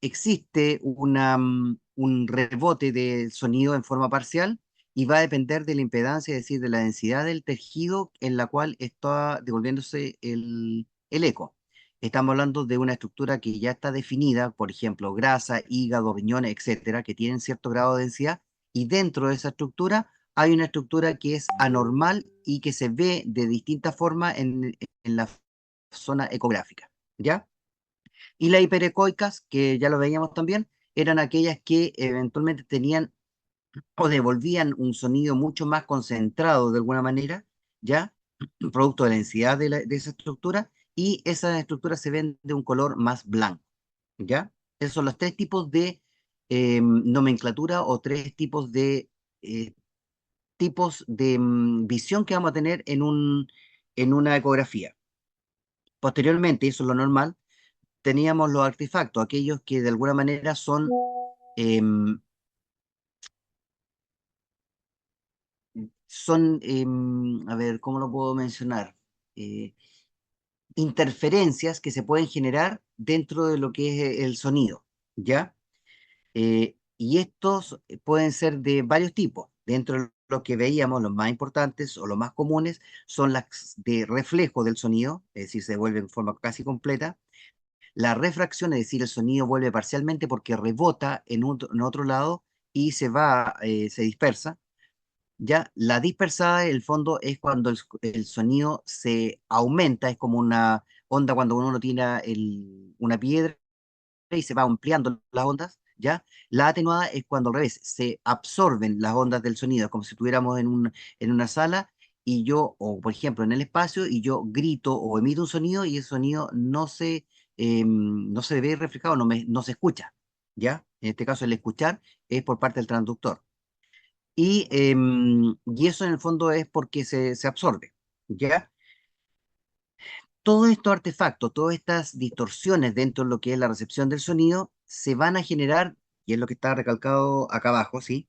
existe un rebote del sonido en forma parcial y va a depender de la impedancia, es decir, de la densidad del tejido en la cual está devolviéndose el eco. Estamos hablando de una estructura que ya está definida, por ejemplo, grasa, hígado, riñones, etcétera, que tienen cierto grado de densidad, y dentro de esa estructura hay una estructura que es anormal y que se ve de distintas formas en la zona ecográfica, ¿ya? Y las hiperecoicas, que ya lo veíamos también, eran aquellas que eventualmente tenían o devolvían un sonido mucho más concentrado de alguna manera, ¿ya? Producto de la densidad de esa estructura, y esas estructuras se ven de un color más blanco, ¿ya? Esos son los tres tipos de nomenclatura o tres eh, tipos de visión que vamos a tener en una ecografía. Posteriormente, eso es lo normal, teníamos los artefactos, aquellos que de alguna manera em, a ver, ¿cómo lo puedo mencionar? Eh, Interferencias que se pueden generar dentro de lo que es el sonido, ¿ya? Y estos pueden ser de varios tipos. Dentro de lo que veíamos, los más importantes o los más comunes son las de reflejo del sonido, es decir, se vuelve en forma casi completa. La refracción, es decir, el sonido vuelve parcialmente porque rebota en otro lado y se dispersa. Ya, la dispersada, en el fondo, es cuando el sonido se aumenta, es como una onda cuando uno tira una piedra y se va ampliando las ondas, ¿ya? La atenuada es cuando al revés, se absorben las ondas del sonido, como si estuviéramos en una sala y yo, o por ejemplo en el espacio, y yo grito o emito un sonido y ese sonido no se ve reflejado, no se escucha, ¿ya? En este caso el escuchar es por parte del transductor. Y eso en el fondo es porque se absorbe, ¿ya? Todos estos artefactos, todas estas distorsiones dentro de lo que es la recepción del sonido, se van a generar, y es lo que está recalcado acá abajo, ¿sí?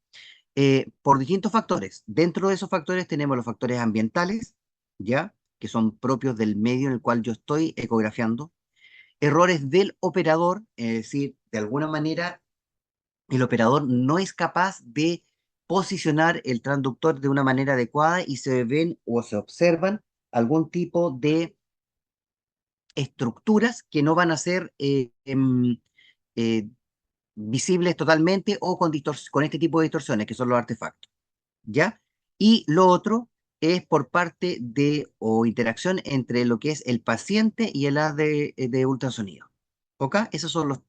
Por distintos factores. Dentro de esos factores tenemos los factores ambientales, ¿ya? Que son propios del medio en el cual yo estoy ecografiando. Errores del operador, es decir, de alguna manera el operador no es capaz de posicionar el transductor de una manera adecuada y se ven o se observan algún tipo de estructuras que no van a ser eh, visibles totalmente o con este tipo de distorsiones, que son los artefactos, ¿ya? Y lo otro es por parte de o interacción entre lo que es el paciente y el haz de ultrasonido. ¿Ok? Esos son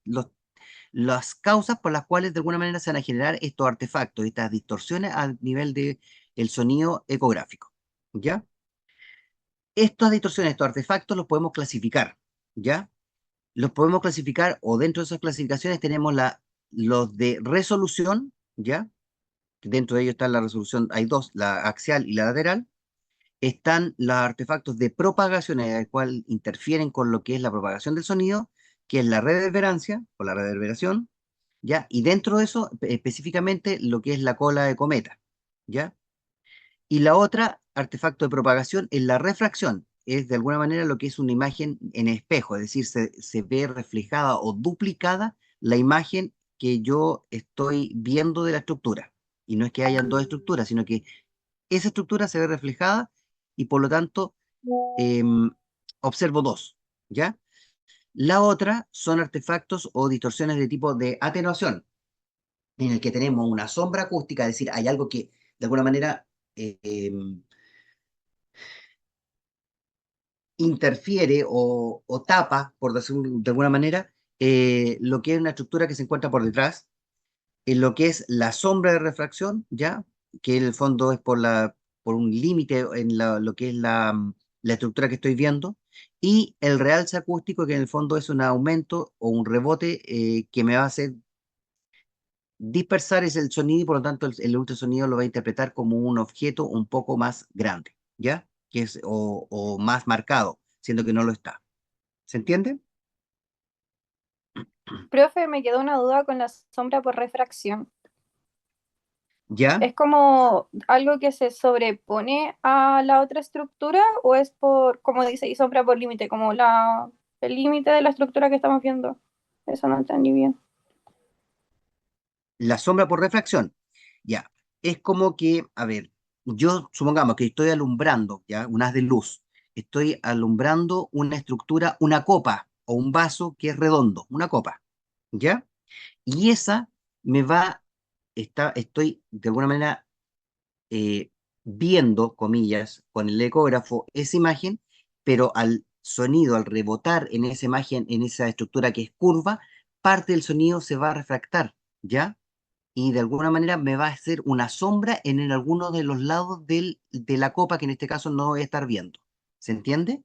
las causas por las cuales de alguna manera se van a generar estos artefactos, estas distorsiones a nivel de el sonido ecográfico, ¿ya? Estas distorsiones, estos artefactos los podemos clasificar, ¿ya? Los podemos clasificar o dentro de esas clasificaciones tenemos los de resolución, ¿ya? Dentro de ellos está la resolución, hay dos, la axial y la lateral. Están los artefactos de propagación, el cual interfieren con lo que es la propagación del sonido, que es la reverberancia o la reverberación, ¿ya? Y dentro de eso, específicamente, lo que es la cola de cometa, ¿ya? Y la otra artefacto de propagación es la refracción, es de alguna manera lo que es una imagen en espejo, es decir, se ve reflejada o duplicada la imagen que yo estoy viendo de la estructura. Y no es que hayan dos estructuras, sino que esa estructura se ve reflejada y por lo tanto em, observo dos, ¿ya? La otra son artefactos o distorsiones de tipo de atenuación, en el que tenemos una sombra acústica, es decir, hay algo que de alguna manera interfiere o tapa, por decirlo de alguna manera, lo que es una estructura que se encuentra por detrás, en lo que es la sombra de refracción, ¿ya? Que en el fondo es por un límite en lo que es la estructura que estoy viendo, y el realce acústico, que en el fondo es un aumento o un rebote que me va a hacer dispersar es el sonido y por lo tanto el ultrasonido lo va a interpretar como un objeto un poco más grande, ¿ya? O más marcado, siendo que no lo está. ¿Se entiende? Profe, me quedó una duda con la sombra por refracción. ¿Ya? ¿Es como algo que se sobrepone a la otra estructura o es por, como dice, y sombra por límite, como el límite de la estructura que estamos viendo? Eso no entendí bien. La sombra por refracción, ya, es como que, a ver, yo supongamos que estoy alumbrando, ya, un haz de luz, estoy alumbrando una estructura, una copa o un vaso que es redondo, una copa, ¿ya? Y esa me va, estoy de alguna manera viendo, comillas, con el ecógrafo esa imagen, pero al sonido, al rebotar en esa imagen, en esa estructura que es curva, parte del sonido se va a refractar, ¿ya? Y de alguna manera me va a hacer una sombra en alguno de los lados de la copa que en este caso no voy a estar viendo. ¿Se entiende?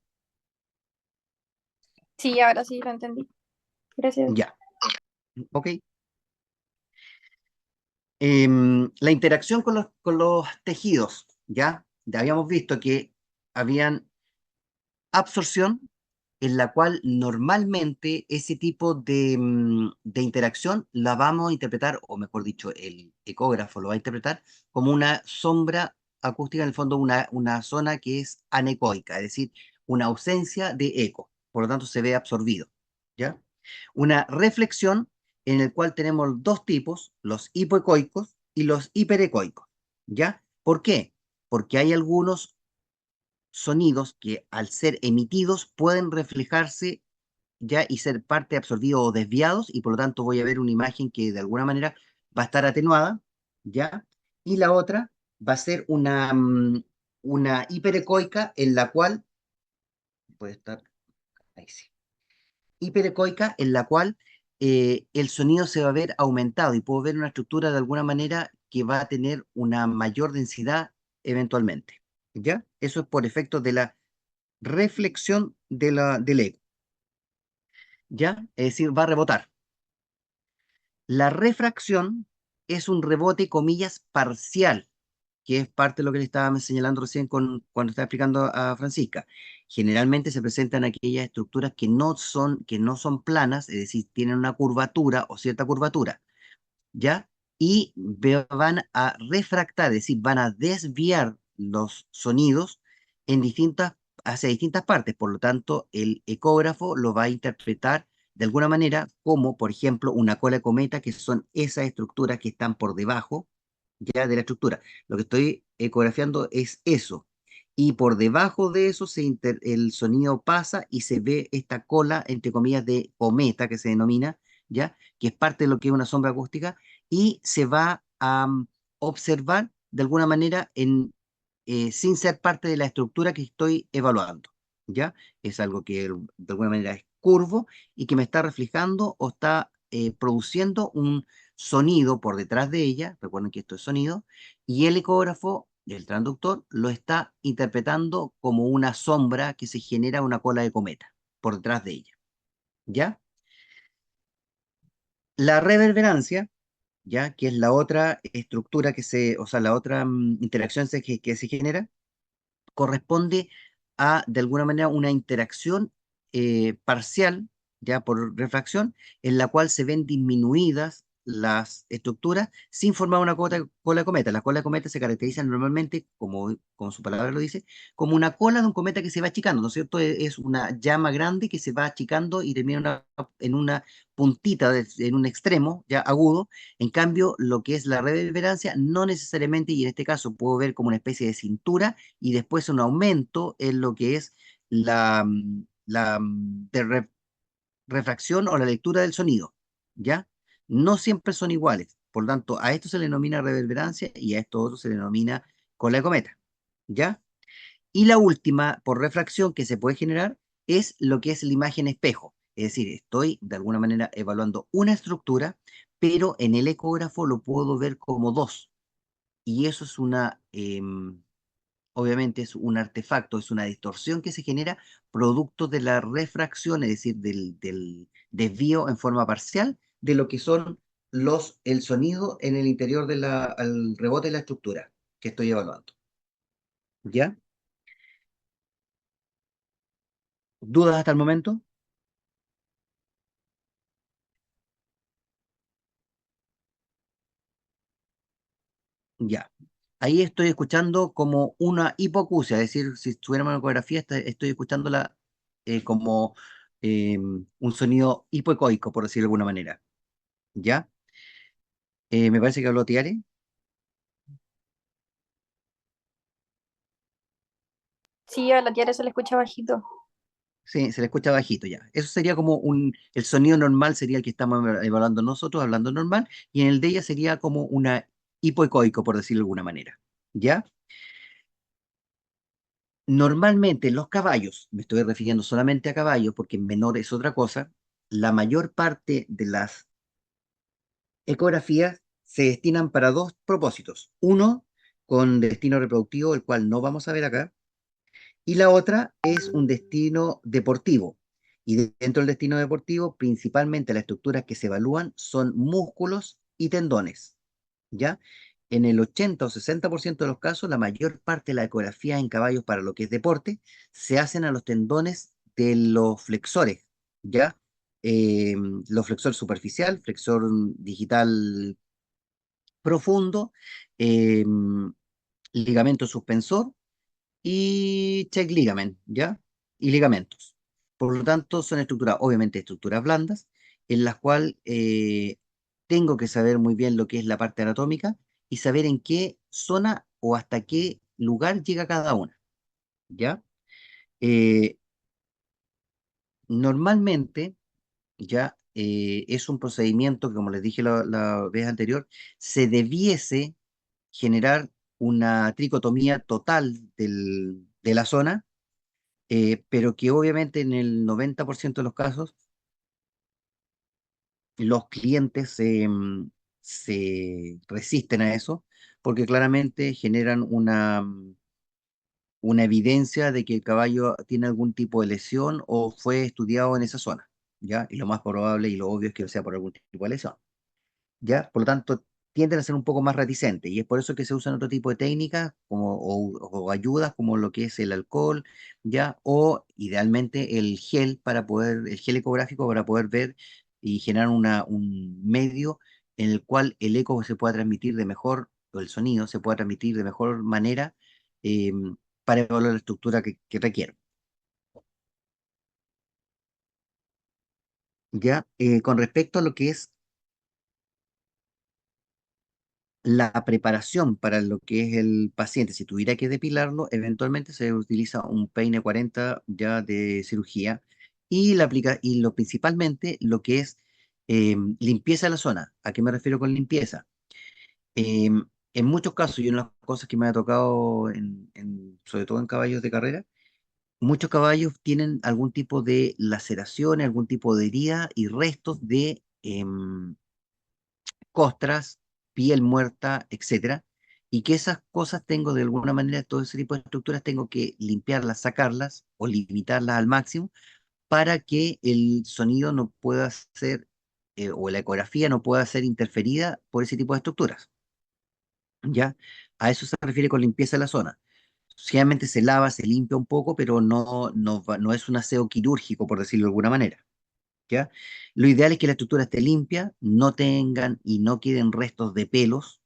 Sí, ahora sí lo entendí. Gracias. Ya, ok. La interacción con los tejidos, ¿ya? Ya habíamos visto que habían absorción, en la cual normalmente ese tipo de interacción la vamos a interpretar, o mejor dicho, el ecógrafo lo va a interpretar como una sombra acústica, en el fondo una zona que es anecoica, es decir, una ausencia de eco, por lo tanto se ve absorbido, ¿ya? Una reflexión en el cual tenemos dos tipos, los hipoecoicos y los hiperecoicos, ¿ya? ¿Por qué? Porque hay algunos sonidos que al ser emitidos pueden reflejarse ya y ser parte absorbidos o desviados y por lo tanto voy a ver una imagen que de alguna manera va a estar atenuada, ¿ya? Y la otra va a ser una hiperecoica en la cual, puede estar, ahí sí, hiperecoica en la cual el sonido se va a ver aumentado y puedo ver una estructura de alguna manera que va a tener una mayor densidad eventualmente, ¿ya? Eso es por efecto de la reflexión del eco, ¿ya? Es decir, va a rebotar. La refracción es un rebote, comillas, parcial, que es parte de lo que le estaba señalando recién cuando estaba explicando a Francisca. Generalmente se presentan aquellas estructuras que no son planas, es decir, tienen una curvatura o cierta curvatura, ¿ya? Y van a refractar, es decir, van a desviar los sonidos en hacia distintas partes. Por lo tanto, el ecógrafo lo va a interpretar de alguna manera como, por ejemplo, una cola de cometa, que son esas estructuras que están por debajo ya de la estructura. Lo que estoy ecografiando es eso. Y por debajo de eso el sonido pasa y se ve esta cola, entre comillas, de cometa que se denomina, ¿ya? Que es parte de lo que es una sombra acústica y se va a observar de alguna manera sin ser parte de la estructura que estoy evaluando, ¿ya? Es algo que de alguna manera es curvo y que me está reflejando o está produciendo un sonido por detrás de ella, recuerden que esto es sonido, y el ecógrafo, el transductor, lo está interpretando como una sombra que se genera una cola de cometa por detrás de ella, ¿ya? La reverberancia, ¿ya? Que es la otra estructura o sea, la otra interacción que se genera, corresponde a, de alguna manera, una interacción parcial, ya por refracción, en la cual se ven disminuidas las estructuras sin formar una cola de cometa. Las colas de cometa se caracterizan normalmente, como su palabra lo dice, como una cola de un cometa que se va achicando, ¿no es cierto? Es una llama grande que se va achicando y termina en una puntita, en un extremo ya agudo. En cambio, lo que es la reverberancia, no necesariamente, y en este caso puedo ver como una especie de cintura y después un aumento en lo que es la refracción o la lectura del sonido, ¿ya? No siempre son iguales, por lo tanto, a esto se le denomina reverberancia y a esto otro se le denomina cola de cometa, ¿ya? Y la última, por refracción, que se puede generar es lo que es la imagen espejo, es decir, estoy de alguna manera evaluando una estructura, pero en el ecógrafo lo puedo ver como dos, y eso es obviamente es un artefacto, es una distorsión que se genera producto de la refracción, es decir, del desvío en forma parcial de lo que son el sonido en el interior al rebote de la estructura que estoy evaluando. ¿Ya? ¿Dudas hasta el momento? Ya. Ahí estoy escuchando como una hipoacusia, es decir, si estuviéramos en ecografía, estoy escuchándola como un sonido hipoecoico, por decirlo de alguna manera. ¿Ya? Me parece que habló Tiare. Sí, a la tiara se le escucha bajito. Sí, se le escucha bajito ya. Eso sería como el sonido normal sería el que estamos evaluando nosotros, hablando normal, y en el de ella sería como una hipoecoico, por decirlo de alguna manera. ¿Ya? Normalmente en los caballos, me estoy refiriendo solamente a caballos porque en menor es otra cosa, la mayor parte de las ecografías se destinan para dos propósitos. Uno, con destino reproductivo, el cual no vamos a ver acá, y la otra es un destino deportivo. Y dentro del destino deportivo, principalmente las estructuras que se evalúan son músculos y tendones. ¿Ya? En el 80 o 60% de los casos, la mayor parte de la ecografía en caballos para lo que es deporte se hacen a los tendones de los flexores, ¿ya? Los flexor superficial, flexor digital profundo, eh, ligamento suspensor y check ligament, ¿ya? Y ligamentos. Por lo tanto, son estructuras, obviamente estructuras blandas, en las cuales tengo que saber muy bien lo que es la parte anatómica y saber en qué zona o hasta qué lugar llega cada una, ¿ya? Eh, Normalmente, ya es un procedimiento que, como les dije la vez anterior, se debiese generar una tricotomía total de la zona, pero que obviamente en el 90% de los casos los clientes se resisten a eso porque claramente generan una evidencia de que el caballo tiene algún tipo de lesión o fue estudiado en esa zona, ¿ya? Y lo más probable y lo obvio es que sea por algún tipo de lesión. ¿Ya? Por lo tanto, tienden a ser un poco más reticentes y es por eso que se usan otro tipo de técnicas como, o ayudas como lo que es el alcohol, ¿ya? O idealmente el gel ecográfico para poder ver y generar un medio en el cual el eco se pueda transmitir de mejor, o el sonido se pueda transmitir de mejor manera eh, para evaluar la estructura que requiere. ¿Ya? Con respecto a lo que es la preparación para lo que es el paciente, si tuviera que depilarlo, eventualmente se utiliza un peine 40 ya de cirugía y, principalmente lo que es limpieza de la zona. ¿A qué me refiero con limpieza? En muchos casos, y una de las cosas que me ha tocado, sobre todo en caballos de carrera, muchos caballos tienen algún tipo de laceración, algún tipo de herida y restos de costras, piel muerta, etcétera, y que esas cosas tengo de alguna manera, todo ese tipo de estructuras tengo que limpiarlas, sacarlas o limitarlas al máximo para que el sonido no pueda ser, o la ecografía no pueda ser interferida por ese tipo de estructuras, ¿ya? A eso se refiere con limpieza de la zona. Generalmente se lava, se limpia un poco, pero no es un aseo quirúrgico, por decirlo de alguna manera. ¿Ya? Lo ideal es que la estructura esté limpia, no tengan y no queden restos de pelos,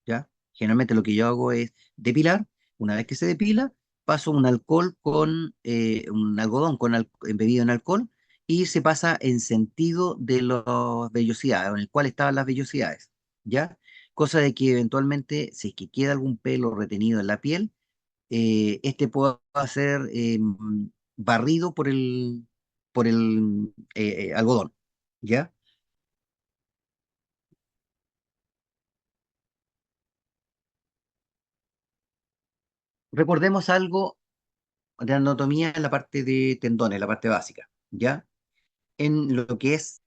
¿ya? Generalmente lo que yo hago es depilar, una vez que se depila, paso un alcohol un algodón embebido en alcohol y se pasa en sentido de las vellosidades, o en el cual estaban las vellosidades, ¿ya? Cosa de que eventualmente, si es que queda algún pelo retenido en la piel, este pueda ser barrido por el algodón, ¿ya? Recordemos algo de anatomía en la parte de tendones, la parte básica, ¿ya? En lo que es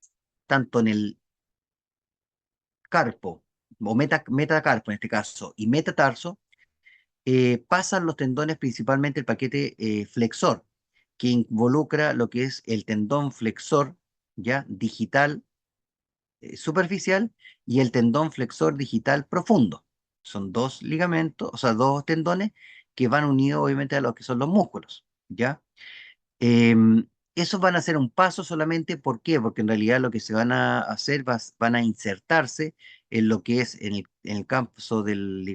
tanto en el carpo, o metacarpo en este caso, y metatarso, pasan los tendones principalmente el paquete flexor, que involucra lo que es el tendón flexor, ¿ya? Digital superficial y el tendón flexor digital profundo. Son dos ligamentos, o sea, dos tendones que van unidos obviamente a lo que son los músculos, ¿ya? Esos van a ser un paso solamente, ¿por qué? Porque en realidad lo que se van a hacer, van a insertarse en lo que es en el caso del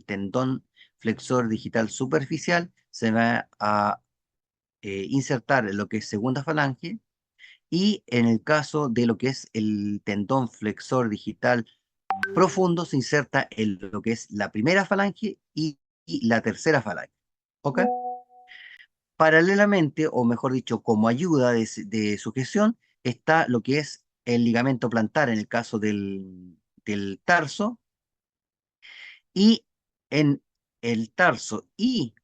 tendón flexor digital superficial, se va a insertar lo que es segunda falange, y en el caso de lo que es el tendón flexor digital profundo, se inserta lo que es la primera falange y la tercera falange. ¿Ok? Paralelamente, o mejor dicho, como ayuda de sujeción, está lo que es el ligamento plantar en el caso del tarso, y en el tarso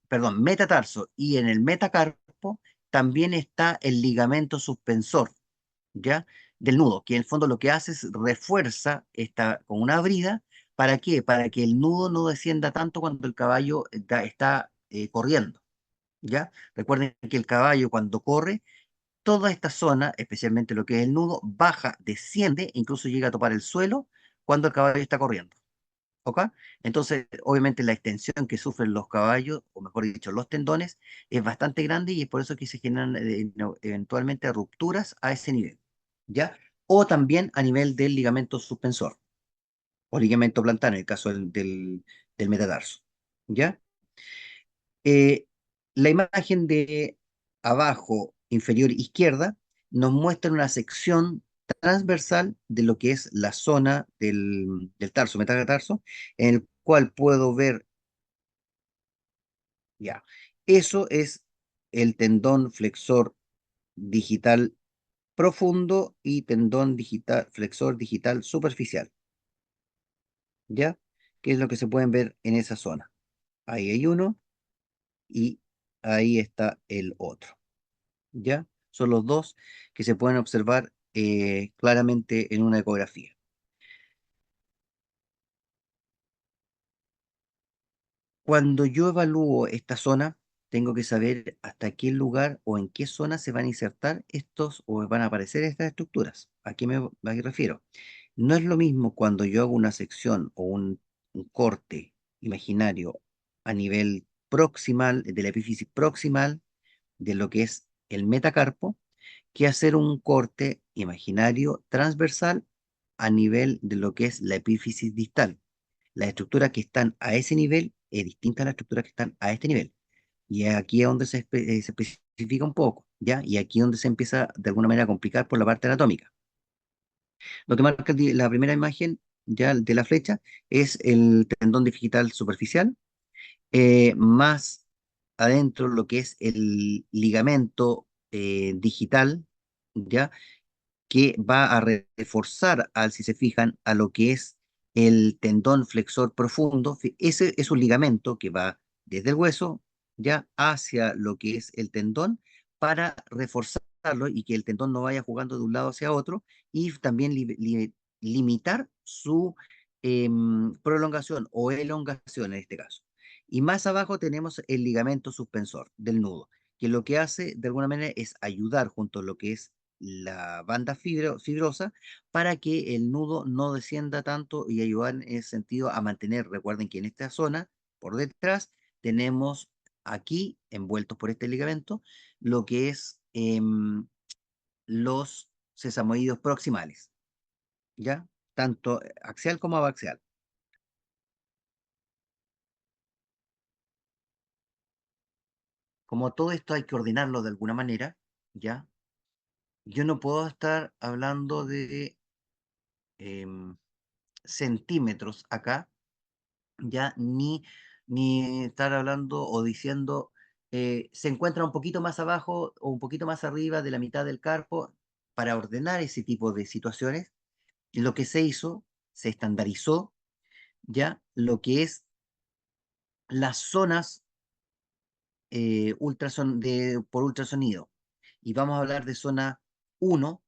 perdón, metatarso y en el metacarpo también está el ligamento suspensor, ¿ya? Del nudo, que en el fondo lo que hace es refuerza esta con una brida. ¿Para qué? Para que el nudo no descienda tanto cuando el caballo está corriendo, ¿ya? Recuerden que el caballo cuando corre, toda esta zona, especialmente lo que es el nudo, baja, desciende, incluso llega a topar el suelo cuando el caballo está corriendo. ¿Ok? Entonces, obviamente la extensión que sufren los caballos, o mejor dicho, los tendones, es bastante grande, y es por eso que se generan eventualmente rupturas a ese nivel, ¿ya? O también a nivel del ligamento suspensor o ligamento plantar en el caso del metatarso, ¿ya? Eh, la imagen de abajo inferior izquierda nos muestra una sección transversal de lo que es la zona del tarso, metatarso, en el cual puedo ver, ya, eso es el tendón flexor digital profundo y tendón digital, flexor digital superficial, ¿ya? Que es lo que se pueden ver en esa zona. Ahí hay uno y ahí está el otro. ¿Ya? Son los dos que se pueden observar claramente en una ecografía. Cuando yo evalúo esta zona, tengo que saber hasta qué lugar o en qué zona se van a insertar estos o van a aparecer estas estructuras. ¿A qué refiero? No es lo mismo cuando yo hago una sección o un corte imaginario a nivel proximal, de la epífisis proximal de lo que es el metacarpo, que hacer un corte imaginario transversal a nivel de lo que es la epífisis distal. Las estructuras que están a ese nivel es distinta a las estructuras que están a este nivel. Y aquí es donde se especifica un poco, ¿ya? Y aquí es donde se empieza de alguna manera a complicar por la parte anatómica. Lo que marca la primera imagen ya de la flecha es el tendón digital superficial, más adentro lo que es el ligamento digital, ¿ya? Que va a reforzar, si se fijan, a lo que es el tendón flexor profundo. Ese es un ligamento que va desde el hueso ya hacia lo que es el tendón para reforzarlo y que el tendón no vaya jugando de un lado hacia otro, y también limitar su prolongación o elongación en este caso. Y más abajo tenemos el ligamento suspensor del nudo, que lo que hace de alguna manera es ayudar junto a lo que es la banda fibrosa para que el nudo no descienda tanto y ayudar en ese sentido a mantener. Recuerden que en esta zona, por detrás, tenemos aquí, envueltos por este ligamento, lo que es los sesamoides proximales, ¿ya? Tanto axial como abaxial. Como todo esto hay que ordenarlo de alguna manera, ¿ya? Yo no puedo estar hablando de em, centímetros acá, ya, ni estar hablando o diciendo se encuentra un poquito más abajo o un poquito más arriba de la mitad del carpo. Para ordenar ese tipo de situaciones, lo que se hizo, se estandarizó ya lo que es las zonas por ultrasonido. Y vamos a hablar de zona uno,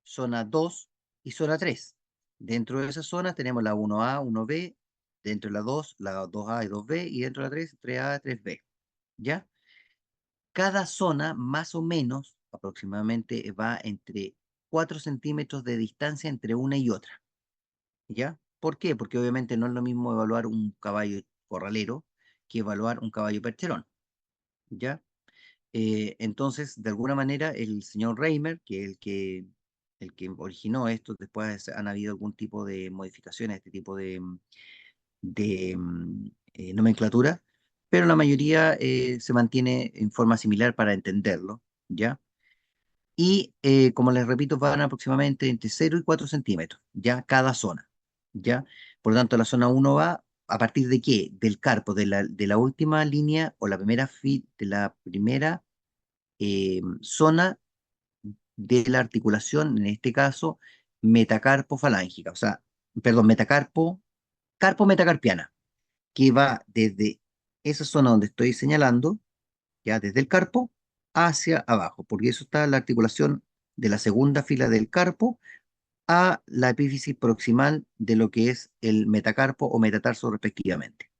zona 2 y zona 3. Dentro de esas zonas tenemos la 1A, 1B, dentro de la 2A y 2B, y dentro de la 3, 3A, 3B. ¿Ya? Cada zona, más o menos, aproximadamente, va entre 4 centímetros de distancia entre una y otra. ¿Ya? ¿Por qué? Porque obviamente no es lo mismo evaluar un caballo corralero que evaluar un caballo percherón. ¿Ya? Entonces, de alguna manera, el señor Reimer, que es el que originó esto, después han habido algún tipo de modificaciones a este tipo de nomenclatura, pero la mayoría se mantiene en forma similar para entenderlo, ¿ya? Y como les repito, van aproximadamente entre 0 y 4 centímetros, ya cada zona, ¿ya? Por lo tanto, la zona uno va a partir de qué? Del carpo, de la última línea o de la primera zona de la articulación, en este caso, metacarpo-falángica, o sea, perdón, carpo metacarpiana, que va desde esa zona donde estoy señalando, ya desde el carpo hacia abajo, porque eso está en la articulación de la segunda fila del carpo a la epífisis proximal de lo que es el metacarpo o metatarso respectivamente.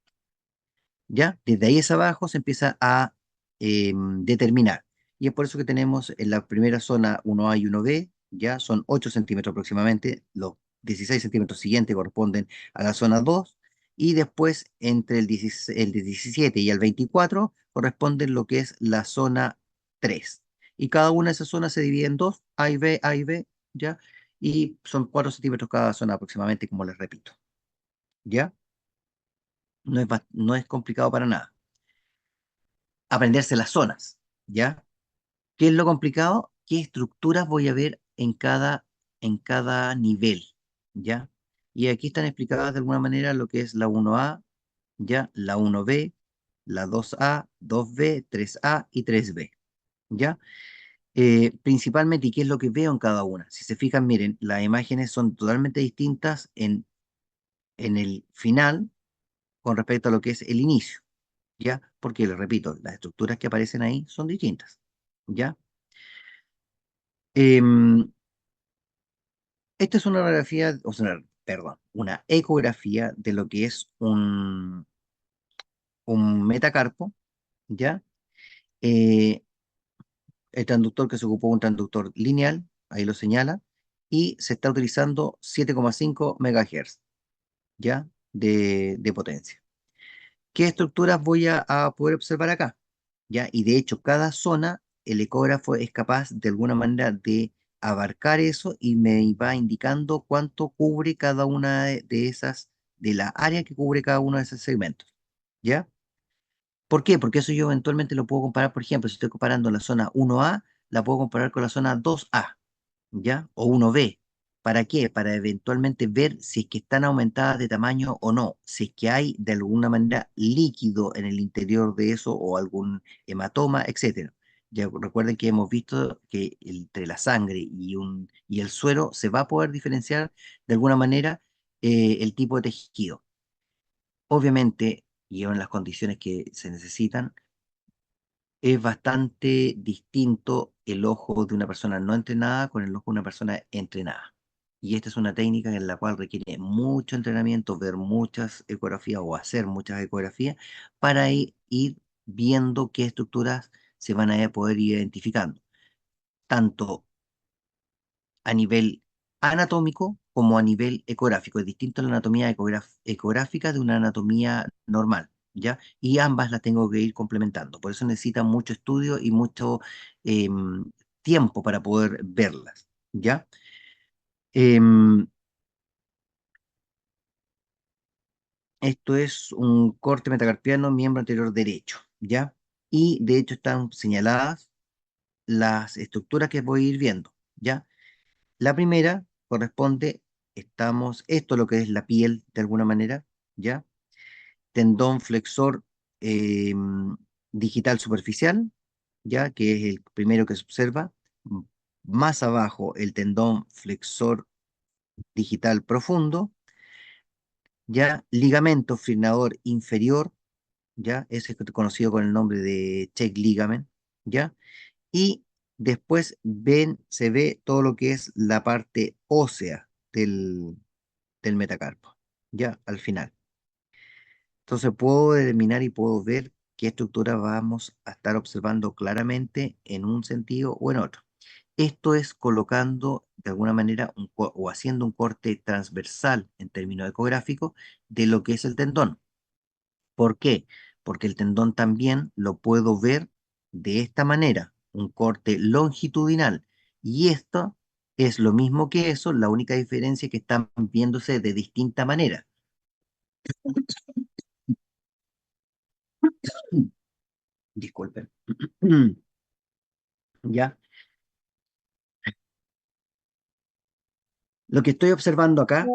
¿Ya? Desde ahí hacia abajo se empieza a determinar. Y es por eso que tenemos en la primera zona 1A y 1B, ya son 8 centímetros aproximadamente, los 16 centímetros siguientes corresponden a la zona 2, y después entre el 17 y el 24 corresponden lo que es la zona 3. Y cada una de esas zonas se divide en dos, A y B, ¿ya? Y son 4 centímetros cada zona aproximadamente, como les repito, ¿ya? No es complicado para nada aprenderse las zonas, ¿ya? ¿Qué es lo complicado? ¿Qué estructuras voy a ver en cada nivel, ¿ya? Y aquí están explicadas de alguna manera lo que es la 1A, ¿ya? La 1B, la 2A, 2B, 3A y 3B, ¿ya? Principalmente, ¿y qué es lo que veo en cada una? Si se fijan, miren, las imágenes son totalmente distintas en el final con respecto a lo que es el inicio, ¿ya? Porque, les repito, las estructuras que aparecen ahí son distintas, ¿ya? Em, Esta es una radiografía, o sea, perdón, una ecografía de lo que es un metacarpo, ¿ya? Eh, el transductor que se ocupó, un transductor lineal, ahí lo señala, y se está utilizando 7,5 MHz, ¿ya? De potencia. ¿Qué estructuras voy a poder observar acá? ¿Ya? Y de hecho, cada zona, el ecógrafo es capaz de alguna manera de abarcar eso y me va indicando cuánto cubre cada una de esas, de la área que cubre cada uno de esos segmentos. ¿Ya? ¿Por qué? Porque eso yo eventualmente lo puedo comparar, por ejemplo, si estoy comparando la zona 1A, la puedo comparar con la zona 2A. ¿Ya? O 1B. ¿Para qué? Para eventualmente ver si es que están aumentadas de tamaño o no, si es que hay de alguna manera líquido en el interior de eso o algún hematoma, etcétera. Ya recuerden que hemos visto que entre la sangre y el suero se va a poder diferenciar de alguna manera el tipo de tejido. Obviamente, y en las condiciones que se necesitan, es bastante distinto el ojo de una persona no entrenada con el ojo de una persona entrenada. Y esta es una técnica en la cual requiere mucho entrenamiento, ver muchas ecografías o hacer muchas ecografías para ir viendo qué estructuras se van a poder ir identificando, tanto a nivel anatómico como a nivel ecográfico. Es distinto la anatomía ecográfica de una anatomía normal, ¿ya? Y ambas las tengo que ir complementando. Por eso necesita mucho estudio y mucho tiempo para poder verlas, ¿ya? Em, Esto es un corte metacarpiano, miembro anterior derecho, ¿ya? Y de hecho están señaladas las estructuras que voy a ir viendo, ¿ya? La primera corresponde, esto es lo que es la piel de alguna manera, ¿ya? Tendón flexor eh, digital superficial, ¿ya? Que es el primero que se observa. M- Más abajo, el tendón flexor digital profundo, ¿ya? Ligamento frenador inferior, ¿ya? Ese es conocido con el nombre de check ligament, ¿ya? Y después se ve todo lo que es la parte ósea del metacarpo, ya al final. Entonces puedo determinar y puedo ver qué estructura vamos a estar observando claramente en un sentido o en otro. Esto es colocando de alguna manera o haciendo un corte transversal en términos ecográficos de lo que es el tendón. ¿Por qué? Porque el tendón también lo puedo ver de esta manera, un corte longitudinal. Y esto es lo mismo que eso, la única diferencia es que están viéndose de distinta manera. Disculpen. ¿Ya? Lo que estoy observando acá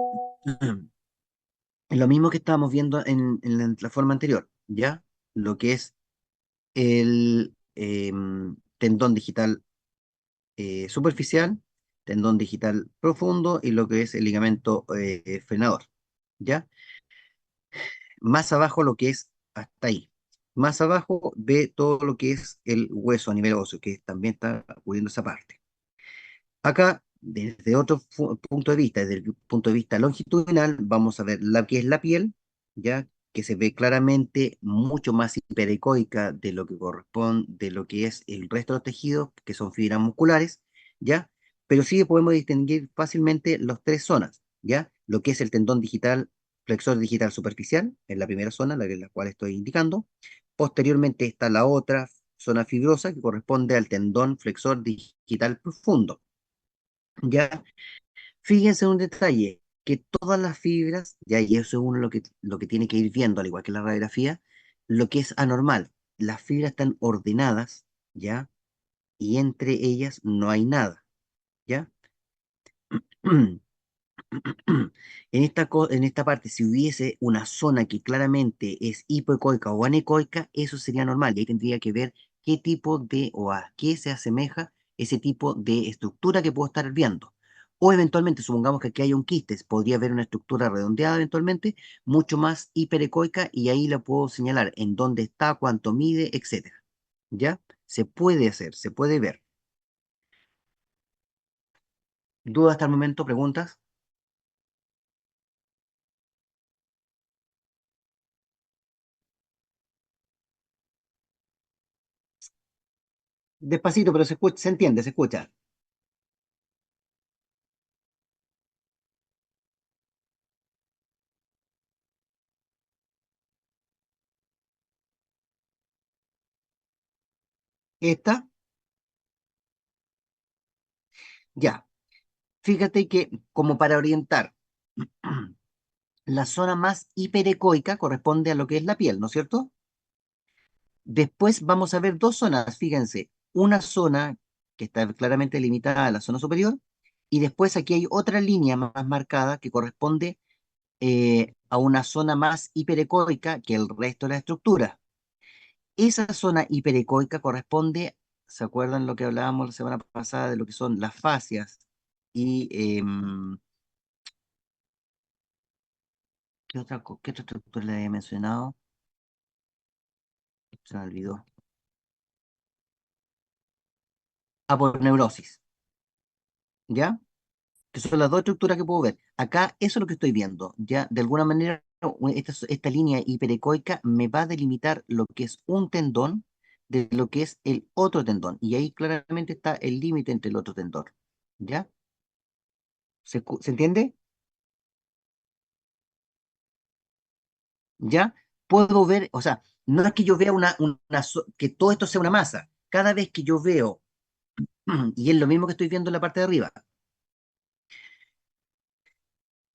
es lo mismo que estábamos viendo en la forma anterior, ¿ya? Lo que es el tendón digital superficial, tendón digital profundo y lo que es el ligamento frenador, ¿ya? Más abajo lo que es hasta ahí. Más abajo ve todo lo que es el hueso a nivel óseo, que también está cubriendo esa parte. Acá, desde otro punto de vista, desde el punto de vista longitudinal, vamos a ver la que es la piel, ya que se ve claramente mucho más hiperecoica de lo que corresponde, de lo que es el resto de los tejidos, que son fibras musculares, ya, pero sí podemos distinguir fácilmente las tres zonas, ya, lo que es el tendón digital, flexor digital superficial, en la primera zona, la cual estoy indicando. Posteriormente está la otra zona fibrosa que corresponde al tendón flexor digital profundo. Ya, fíjense en un detalle, que todas las fibras, ya, y eso es uno lo que tiene que ir viendo, al igual que la radiografía, lo que es anormal, las fibras están ordenadas, ya, y entre ellas no hay nada, ya. En esta parte, si hubiese una zona que claramente es hipoecoica o anecoica, eso sería normal, y ahí tendría que ver qué tipo de o a qué se asemeja ese tipo de estructura que puedo estar viendo. O eventualmente, supongamos que aquí hay un quiste, podría haber una estructura redondeada eventualmente, mucho más hiperecoica, y ahí la puedo señalar en dónde está, cuánto mide, etcétera. ¿Ya? Se puede hacer, se puede ver. ¿Dudas hasta el momento? ¿Preguntas? Despacito, pero se escucha, se entiende, se escucha. Esta, ya. Fíjate que como para orientar, la zona más hiperecoica corresponde a lo que es la piel, ¿no es cierto? Después vamos a ver dos zonas, fíjense, una zona que está claramente limitada a la zona superior y después aquí hay otra línea más marcada que corresponde a una zona más hiperecoica que el resto de la estructura. Esa zona hiperecoica corresponde, ¿se acuerdan lo que hablábamos la semana pasada de lo que son las fascias y qué otra estructura le había mencionado? Se me olvidó. Aponeurosis, ¿ya? Que son las dos estructuras que puedo ver. Acá, eso es lo que estoy viendo, ¿ya? De alguna manera, esta línea hiperecoica me va a delimitar lo que es un tendón de lo que es el otro tendón. Y ahí claramente está el límite entre el otro tendón, ¿ya? ¿Se entiende? ¿Ya? Puedo ver, o sea, no es que yo vea que todo esto sea una masa. Cada vez que yo veo, y es lo mismo que estoy viendo en la parte de arriba,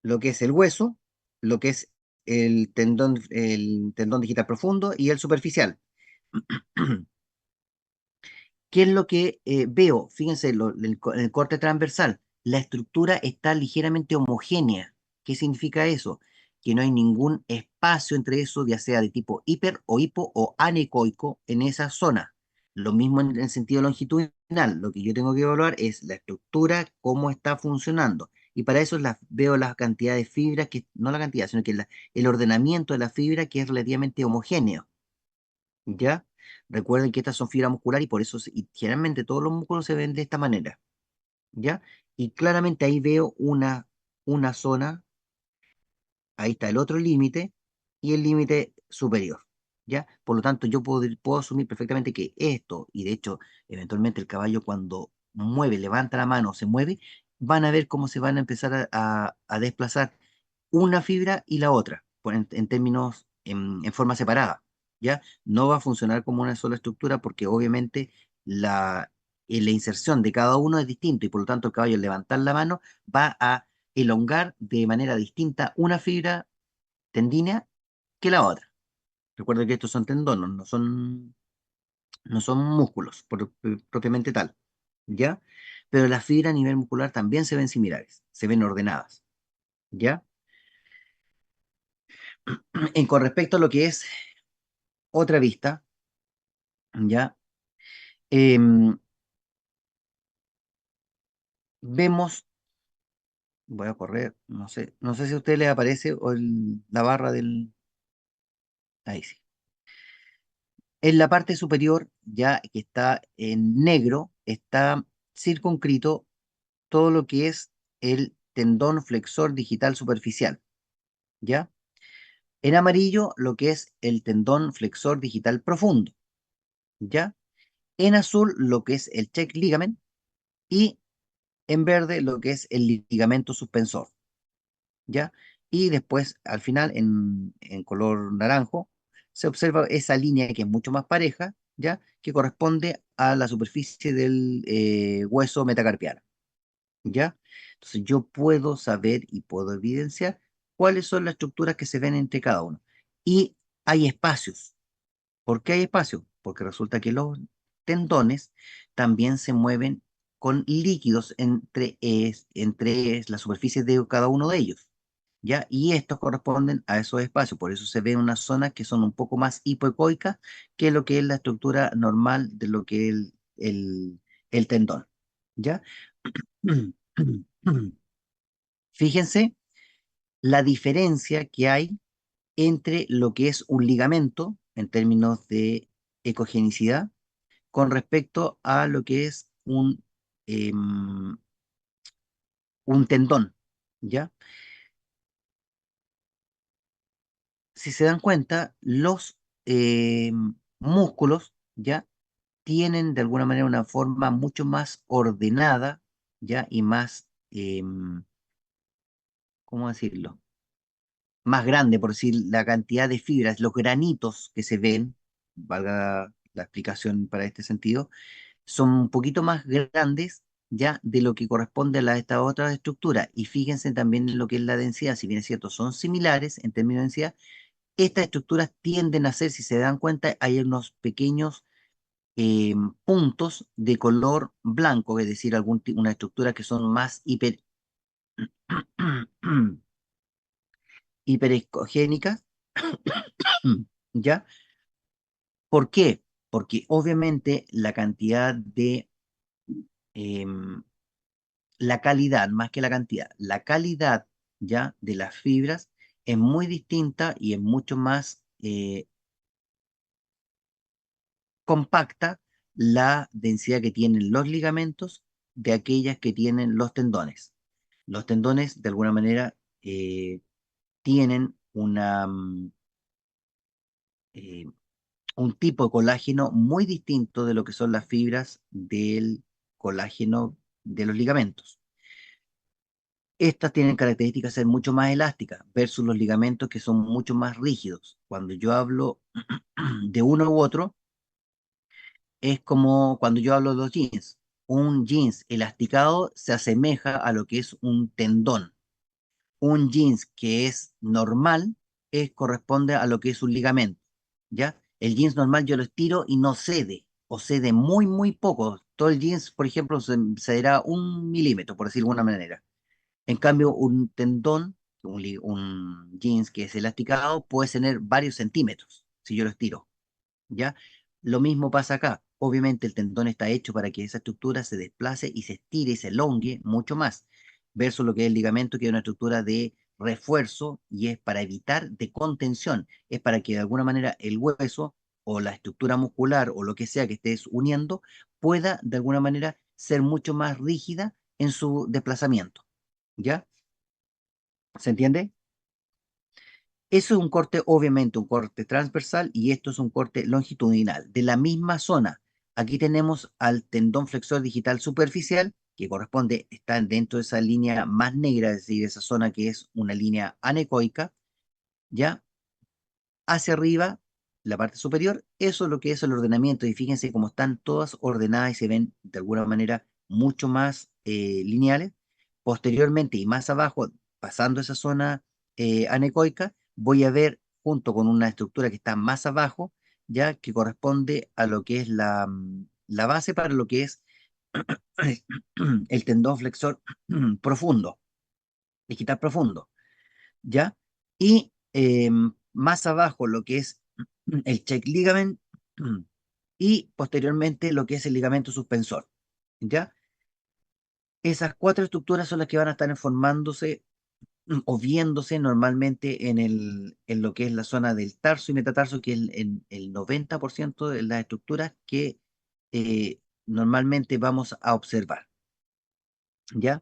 lo que es el hueso, lo que es el tendón digital profundo y el superficial. ¿Qué es lo que veo? Fíjense, en el corte transversal, la estructura está ligeramente homogénea. ¿Qué significa eso? Que no hay ningún espacio entre eso, ya sea de tipo hiper o hipo o anecoico en esa zona. Lo mismo en el sentido longitudinal. Lo que yo tengo que evaluar es la estructura, cómo está funcionando. Y para eso veo la cantidad de fibras, que, no la cantidad, sino que el ordenamiento de la fibra que es relativamente homogéneo. ¿Ya? Recuerden que estas son fibras musculares y por eso y generalmente todos los músculos se ven de esta manera, ¿ya? Y claramente ahí veo una zona, ahí está el otro límite y el límite superior, ¿ya? Por lo tanto, yo puedo asumir perfectamente que esto, y de hecho, eventualmente el caballo cuando mueve, levanta la mano, se mueve, van a ver cómo se van a empezar a desplazar una fibra y la otra, en términos, en forma separada, ¿ya? No va a funcionar como una sola estructura porque obviamente la inserción de cada uno es distinto y por lo tanto el caballo al levantar la mano va a elongar de manera distinta una fibra tendínea que la otra, Recuerda que estos son tendones, no son músculos propiamente tal, ¿ya? Pero las fibras a nivel muscular también se ven similares, se ven ordenadas, ¿ya? Con respecto a lo que es otra vista, ¿ya? Em, vemos, voy a correr, no sé si a usted le aparece o la barra del, ahí sí. En la parte superior, ya que está en negro, está circunscrito todo lo que es el tendón flexor digital superficial, ¿ya? En amarillo, lo que es el tendón flexor digital profundo, ¿ya? En azul, lo que es el check ligament y en verde, lo que es el ligamento suspensor, ¿ya? Y después, al final, en color naranjo, se observa esa línea que es mucho más pareja, ¿ya? Que corresponde a la superficie del hueso metacarpiano, ¿ya? Entonces yo puedo saber y puedo evidenciar cuáles son las estructuras que se ven entre cada uno. Y hay espacios. ¿Por qué hay espacio? Porque resulta que los tendones también se mueven con líquidos entre la superficie de cada uno de ellos, ¿ya? Y estos corresponden a esos espacios, por eso se ven unas zonas que son un poco más hipoecoicas que lo que es la estructura normal de lo que es el tendón, ¿ya? Fíjense la diferencia que hay entre lo que es un ligamento en términos de ecogenicidad con respecto a lo que es un tendón, ¿ya? Si se dan cuenta, los músculos, ¿ya? Tienen de alguna manera una forma mucho más ordenada, ¿ya? Y más, ¿cómo decirlo? Más grande, por decir, la cantidad de fibras, los granitos que se ven, valga la explicación para este sentido, son un poquito más grandes ya de lo que corresponde a esta otra estructura. Y fíjense también en lo que es la densidad, si bien es cierto, son similares en términos de densidad, estas estructuras tienden a ser, si se dan cuenta, hay unos pequeños puntos de color blanco, es decir, una estructura que son más hiperescogénicas, ¿ya? ¿Por qué? Porque obviamente la cantidad de em, la calidad, más que la cantidad, la calidad ya de las fibras es muy distinta y es mucho más compacta la densidad que tienen los ligamentos de aquellas que tienen los tendones. Los tendones, de alguna manera, tienen eh, un tipo de colágeno muy distinto de lo que son las fibras del colágeno de los ligamentos. Estas tienen características de ser mucho más elásticas versus los ligamentos que son mucho más rígidos. Cuando yo hablo de uno u otro, es como cuando yo hablo de los jeans. Un jeans elasticado se asemeja a lo que es un tendón. Un jeans que es normal corresponde a lo que es un ligamento. ¿Ya? El jeans normal yo lo estiro y no cede, o cede muy, muy poco. Todo el jeans, por ejemplo, se cederá 1 milímetro, por decirlo de alguna manera. En cambio, un tendón, un jeans que es elasticado, puede tener varios centímetros si yo lo estiro, ¿ya? Lo mismo pasa acá. Obviamente el tendón está hecho para que esa estructura se desplace y se estire y se elongue mucho más, versus lo que es el ligamento, que es una estructura de refuerzo y es para evitar de contención, es para que de alguna manera el hueso o la estructura muscular o lo que sea que estés uniendo pueda de alguna manera ser mucho más rígida en su desplazamiento. ¿Ya? ¿Se entiende? Eso es un corte, obviamente, un corte transversal y esto es un corte longitudinal. De la misma zona, aquí tenemos al tendón flexor digital superficial, que corresponde, está dentro de esa línea más negra, es decir, esa zona que es una línea anecoica, ¿ya? Hacia arriba, la parte superior, eso es lo que es el ordenamiento. Y fíjense cómo están todas ordenadas y se ven de alguna manera mucho más lineales. Posteriormente y más abajo, pasando esa zona anecoica, voy a ver junto con una estructura que está más abajo, ya que corresponde a lo que es la base para lo que es el tendón flexor profundo, digital profundo, ¿ya? Y más abajo lo que es el check ligament y posteriormente lo que es el ligamento suspensor, ¿ya? Esas cuatro estructuras son las que van a estar formándose o viéndose normalmente en lo que es la zona del tarso y metatarso, que es el 90% de las estructuras que normalmente vamos a observar, ¿ya?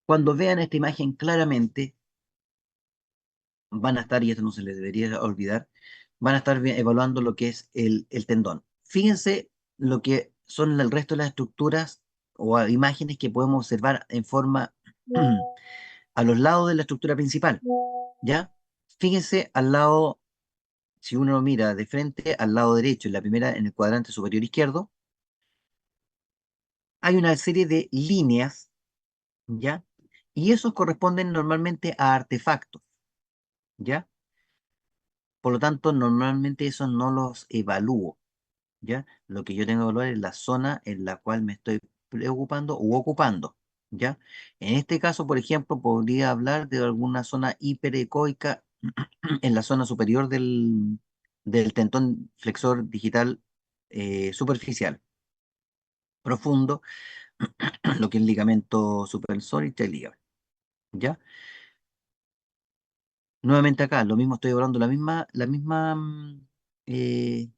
Cuando vean esta imagen claramente, van a estar, y esto no se les debería olvidar, van a estar evaluando lo que es el tendón. Fíjense lo que son el resto de las estructuras o imágenes que podemos observar en forma a los lados de la estructura principal, ¿ya? Fíjense al lado, si uno lo mira de frente, al lado derecho, en la primera, en el cuadrante superior izquierdo, hay una serie de líneas, ¿ya? Y esos corresponden normalmente a artefactos, ¿ya? Por lo tanto, normalmente esos no los evalúo, ¿ya? Lo que yo tengo que evaluar es la zona en la cual me estoy preocupando u ocupando, ¿ya? En este caso, por ejemplo, podría hablar de alguna zona hiperecoica en la zona superior del tendón flexor digital superficial, profundo, lo que es el ligamento supersor y ligamento, ¿ya? Nuevamente acá, lo mismo estoy evaluando eh,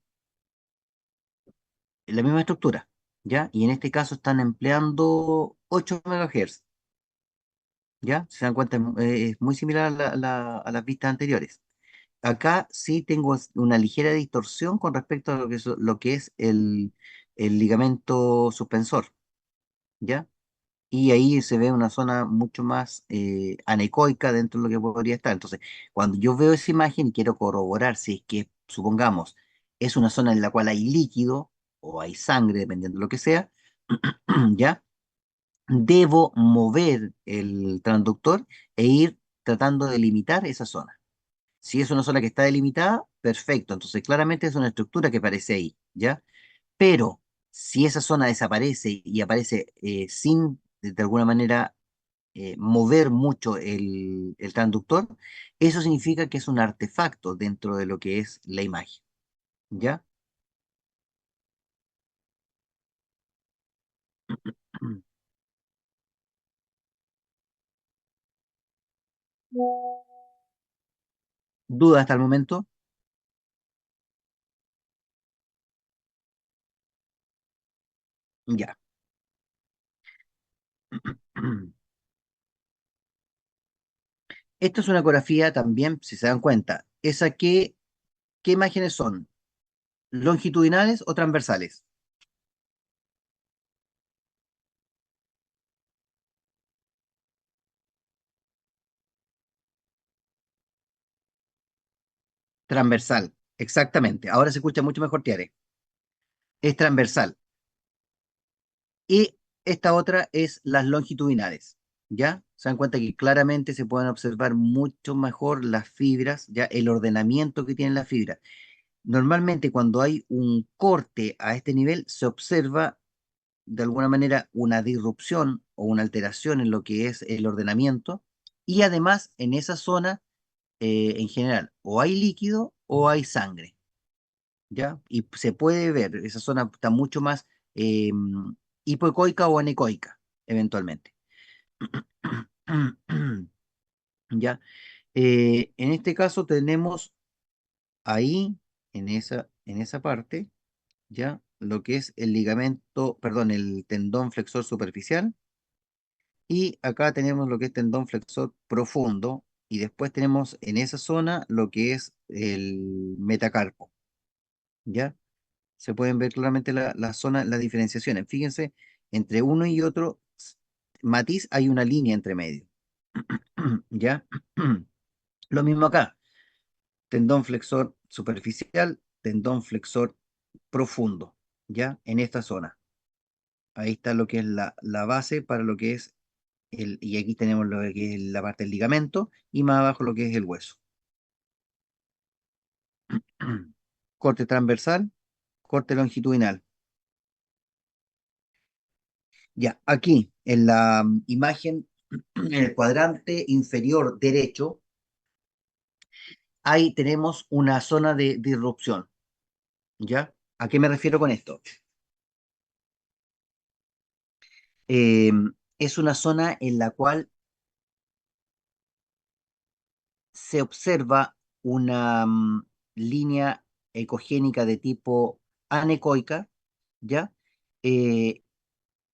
la misma estructura, ¿ya? Y en este caso están empleando 8 MHz, ¿ya? Si se dan cuenta, es muy similar a las vistas anteriores. Acá sí tengo una ligera distorsión con respecto a lo que es el ligamento suspensor, ¿ya? Y ahí se ve una zona mucho más anecoica dentro de lo que podría estar. Entonces, cuando yo veo esa imagen y quiero corroborar si es que, supongamos, es una zona en la cual hay líquido o hay sangre, dependiendo de lo que sea, ¿ya? Debo mover el transductor e ir tratando de limitar esa zona. Si es una zona que está delimitada, perfecto. Entonces, claramente es una estructura que aparece ahí, ¿ya? Pero si esa zona desaparece y aparece sin, de alguna manera, mover mucho el transductor, eso significa que es un artefacto dentro de lo que es la imagen, ¿ya? ¿Duda hasta el momento? Ya. Esta es una ecografía también, si se dan cuenta. ¿Esa qué imágenes son? ¿Longitudinales o transversales? Transversal, exactamente. Ahora se escucha mucho mejor, Tiare. Es transversal. Y esta otra es las longitudinales, ¿ya? Se dan cuenta que claramente se pueden observar mucho mejor las fibras, ¿ya? El ordenamiento que tienen las fibras. Normalmente cuando hay un corte a este nivel se observa de alguna manera una disrupción o una alteración en lo que es el ordenamiento y además en esa zona en general o hay líquido o hay sangre, ¿ya? Y se puede ver, esa zona está mucho más hipoecoica o anecoica, eventualmente. ¿Ya? En este caso tenemos ahí, en esa parte, ¿ya? Lo que es el ligamento, perdón, el tendón flexor superficial, y acá tenemos lo que es tendón flexor profundo, y después tenemos en esa zona lo que es el metacarpo, ¿ya? Se pueden ver claramente la zona, las diferenciaciones. Fíjense, entre uno y otro matiz hay una línea entre medio, ¿ya? Lo mismo acá, tendón flexor superficial, tendón flexor profundo. ya, en esta zona. Ahí está lo que es la base para lo que es y aquí tenemos lo que es la parte del ligamento y más abajo lo que es el hueso. Corte transversal, corte longitudinal. Ya, aquí en la imagen, en el cuadrante inferior derecho, ahí tenemos una zona de irrupción. ¿Ya? ¿A qué me refiero con esto? Eh, es una zona en la cual se observa una línea ecogénica de tipo anecoica, ¿ya? Eh,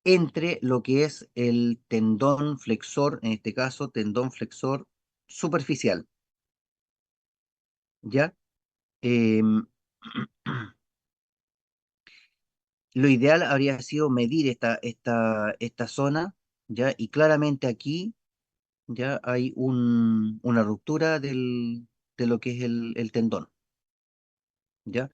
entre lo que es el tendón flexor, en este caso, tendón flexor superficial, ¿ya? Em, lo ideal habría sido medir esta zona, ¿ya? Y claramente aquí ya hay una ruptura de lo que es el tendón, ¿ya?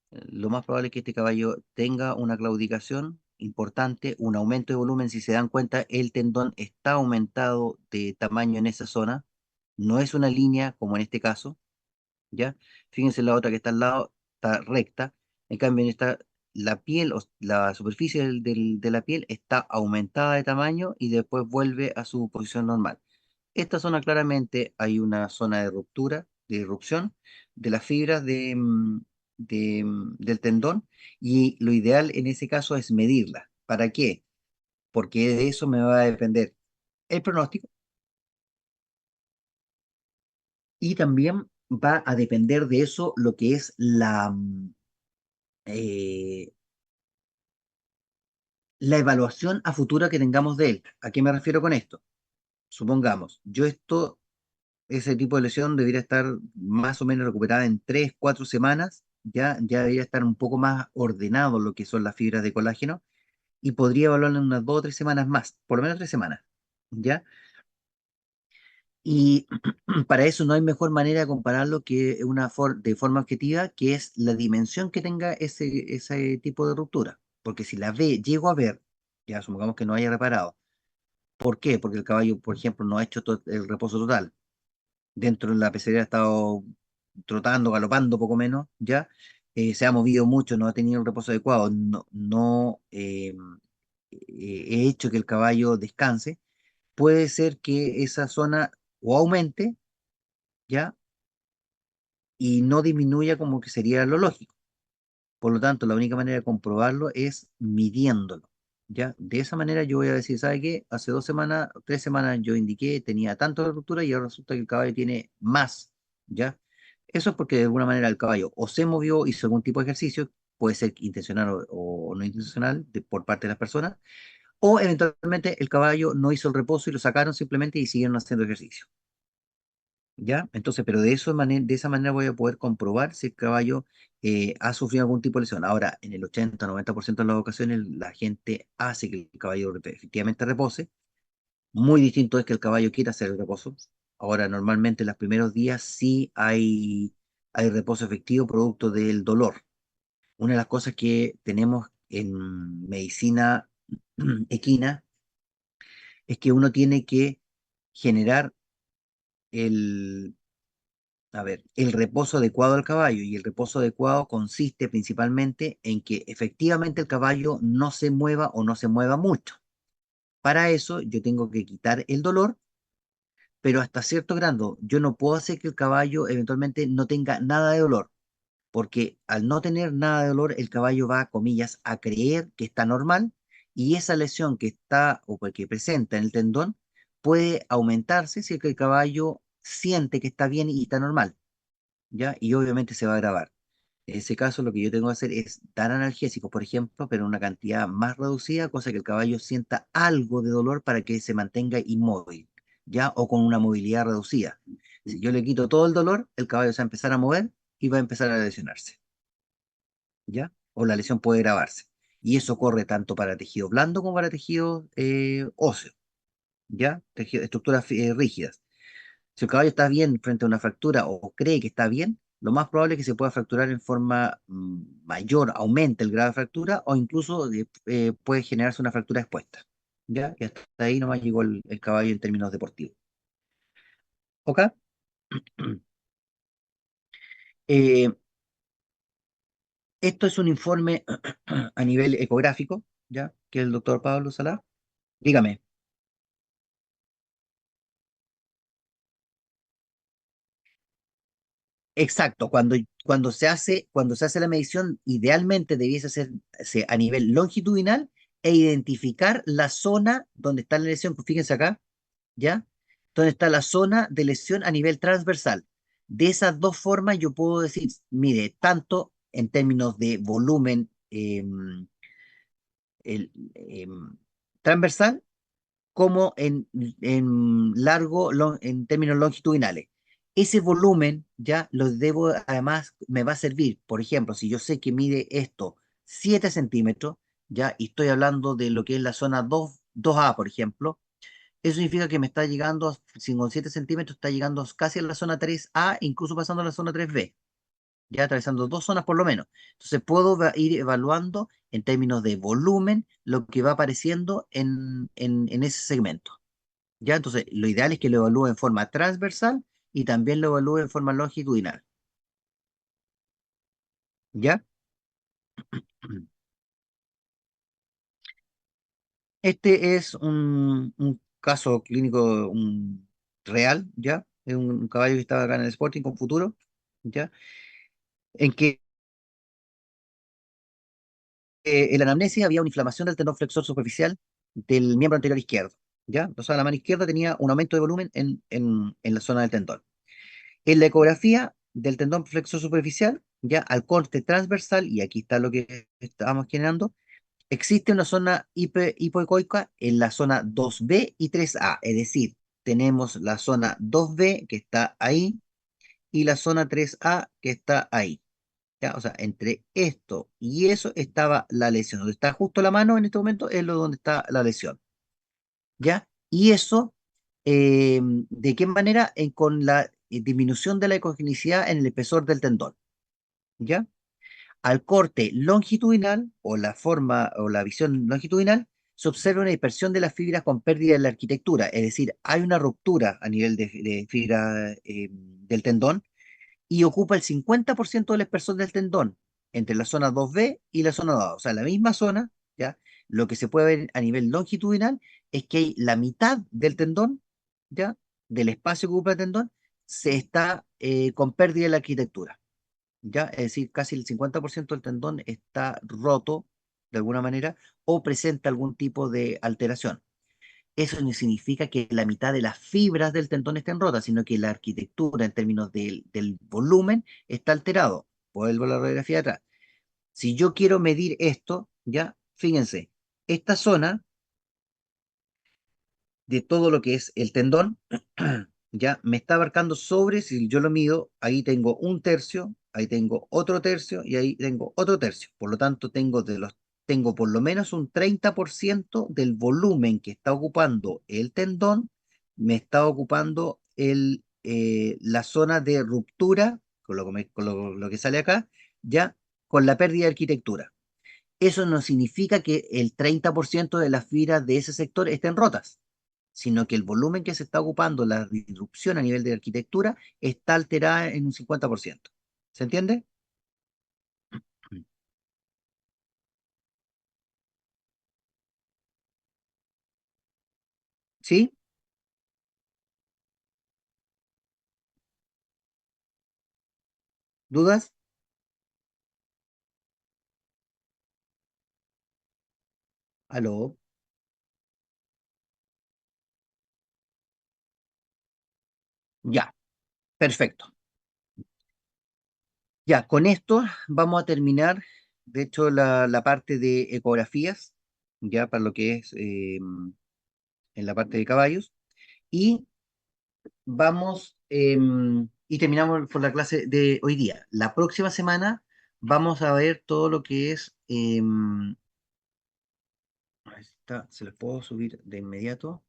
Lo más probable es que este caballo tenga una claudicación importante, un aumento de volumen. Si se dan cuenta, el tendón está aumentado de tamaño en esa zona. No es una línea como en este caso, ¿ya? Fíjense la otra que está al lado, está recta. En cambio, en esta, la piel, la superficie de la piel está aumentada de tamaño y después vuelve a su posición normal. Esta zona claramente hay una zona de ruptura, de irrupción de las fibras del tendón y lo ideal en ese caso es medirla. ¿Para qué? Porque de eso me va a depender el pronóstico y también va a depender de eso lo que es eh, la evaluación a futuro que tengamos de él. ¿A qué me refiero con esto? Supongamos, ese tipo de lesión debería estar más o menos recuperada en 3, 4 semanas, ya debería estar un poco más ordenado lo que son las fibras de colágeno y podría evaluarlo en unas 2 o 3 semanas más, por lo menos 3 semanas, ¿ya? Y para eso no hay mejor manera de compararlo que de forma objetiva, que es la dimensión que tenga ese tipo de ruptura. Porque si llego a ver, ya supongamos que no haya reparado. ¿Por qué? Porque el caballo, por ejemplo, no ha hecho el reposo total. Dentro de la pecera ha estado trotando, galopando poco menos, ¿ya? Se ha movido mucho, no ha tenido el reposo adecuado, he hecho que el caballo descanse. Puede ser que esa zona o aumente, ¿ya? Y no disminuya como que sería lo lógico. Por lo tanto, la única manera de comprobarlo es midiéndolo, ¿ya? De esa manera yo voy a decir, ¿sabe qué? Hace 2 semanas, 3 semanas yo indiqué, tenía tanto de ruptura y ahora resulta que el caballo tiene más, ¿ya? Eso es porque de alguna manera el caballo o se movió, hizo algún tipo de ejercicio, puede ser intencional o no intencional por parte de las personas, o eventualmente el caballo no hizo el reposo y lo sacaron simplemente y siguieron haciendo ejercicio. ¿Ya? Entonces, pero de esa manera voy a poder comprobar si el caballo ha sufrido algún tipo de lesión. Ahora, en el 80-90% de las ocasiones, la gente hace que el caballo efectivamente repose. Muy distinto es que el caballo quiera hacer el reposo. Ahora, normalmente en los primeros días sí hay reposo efectivo producto del dolor. Una de las cosas que tenemos en medicina equina es que uno tiene que generar el el reposo adecuado al caballo y el reposo adecuado consiste principalmente en que efectivamente el caballo no se mueva o no se mueva mucho. Para eso yo tengo que quitar el dolor, pero hasta cierto grado yo no puedo hacer que el caballo eventualmente no tenga nada de dolor, porque al no tener nada de dolor el caballo va, comillas, a creer que está normal y esa lesión que está o que presenta en el tendón puede aumentarse si es que el caballo siente que está bien y está normal. ¿Ya? Y obviamente se va a grabar. En ese caso, lo que yo tengo que hacer es dar analgésicos, por ejemplo, pero en una cantidad más reducida, cosa que el caballo sienta algo de dolor para que se mantenga inmóvil, ¿ya? O con una movilidad reducida. Si yo le quito todo el dolor, el caballo se va a empezar a mover y va a empezar a lesionarse, ¿ya? O la lesión puede grabarse. Y eso corre tanto para tejido blando como para tejido óseo, ¿ya? Estructuras rígidas. Si el caballo está bien frente a una fractura o cree que está bien, lo más probable es que se pueda fracturar en forma mayor, aumente el grado de fractura o incluso puede generarse una fractura expuesta. ¿Ya? Y hasta ahí nomás llegó el caballo en términos deportivos. ¿Ok? Eh, Esto es un informe a nivel ecográfico, ¿ya? Que el doctor Pablo Salá. Dígame. Exacto, cuando se hace la medición, idealmente debiese hacerse a nivel longitudinal e identificar la zona donde está la lesión. Pues fíjense acá, ¿ya? Donde está la zona de lesión a nivel transversal. De esas dos formas yo puedo decir, mire, tanto en términos de volumen transversal como en términos longitudinales. Ese volumen ya lo debo, además, me va a servir, por ejemplo, si yo sé que mide esto 7 centímetros, ya, y estoy hablando de lo que es la zona 2A, por ejemplo, eso significa que me está llegando, si con 7 centímetros, está llegando casi a la zona 3A, incluso pasando a la zona 3B, ya atravesando dos zonas por lo menos. Entonces puedo ir evaluando en términos de volumen lo que va apareciendo en ese segmento. ¿Ya? Entonces, lo ideal es que lo evalúe en forma transversal y también lo evalúe en forma longitudinal. ¿Ya? Este es un caso clínico real, ¿ya? Es un caballo que estaba acá en el Sporting con futuro, ¿ya? En que en la anamnesis había una inflamación del tendón flexor superficial del miembro anterior izquierdo, ¿ya? Entonces, la mano izquierda tenía un aumento de volumen en la zona del tendón. En la ecografía del tendón flexor superficial, ya al corte transversal, y aquí está lo que estábamos generando, existe una zona hipoecoica en la zona 2B y 3A, es decir, tenemos la zona 2B que está ahí y la zona 3A que está ahí. ¿Ya? O sea, entre esto y eso estaba la lesión. Donde está justo la mano en este momento es lo donde está la lesión. ¿Ya? Y eso, ¿de qué manera? Con la disminución de la ecogenicidad en el espesor del tendón. ¿Ya? Al corte longitudinal o la forma o la visión longitudinal, se observa una dispersión de las fibras con pérdida de la arquitectura, es decir, hay una ruptura a nivel de fibra del tendón y ocupa el 50% del espesor del tendón entre la zona 2B y la zona 2A, o sea, la misma zona, ¿ya? Lo que se puede ver a nivel longitudinal es que hay la mitad del tendón, ¿ya? Del espacio que ocupa el tendón, se está con pérdida de la arquitectura. ¿Ya? Es decir, casi el 50% del tendón está roto de alguna manera o presenta algún tipo de alteración. Eso no significa que la mitad de las fibras del tendón estén rotas, sino que la arquitectura en términos del volumen está alterado. Vuelvo a la radiografía de atrás. Si yo quiero medir esto, ya, fíjense, esta zona de todo lo que es el tendón, ya me está abarcando sobre, si yo lo mido, ahí tengo un tercio, ahí tengo otro tercio y ahí tengo otro tercio. Por lo tanto, tengo por lo menos un 30% del volumen que está ocupando el tendón, me está ocupando la zona de ruptura, con lo que sale acá, ya con la pérdida de arquitectura. Eso no significa que el 30% de las fibras de ese sector estén rotas, sino que el volumen que se está ocupando, la disrupción a nivel de arquitectura, está alterada en un 50%. ¿Se entiende? ¿Sí? ¿Dudas? ¿Aló? Ya, perfecto. Ya, con esto vamos a terminar, de hecho, la parte de ecografías, ya para lo que es en la parte de caballos, y y terminamos por la clase de hoy día. La próxima semana vamos a ver todo lo que es, ahí está, se los puedo subir de inmediato.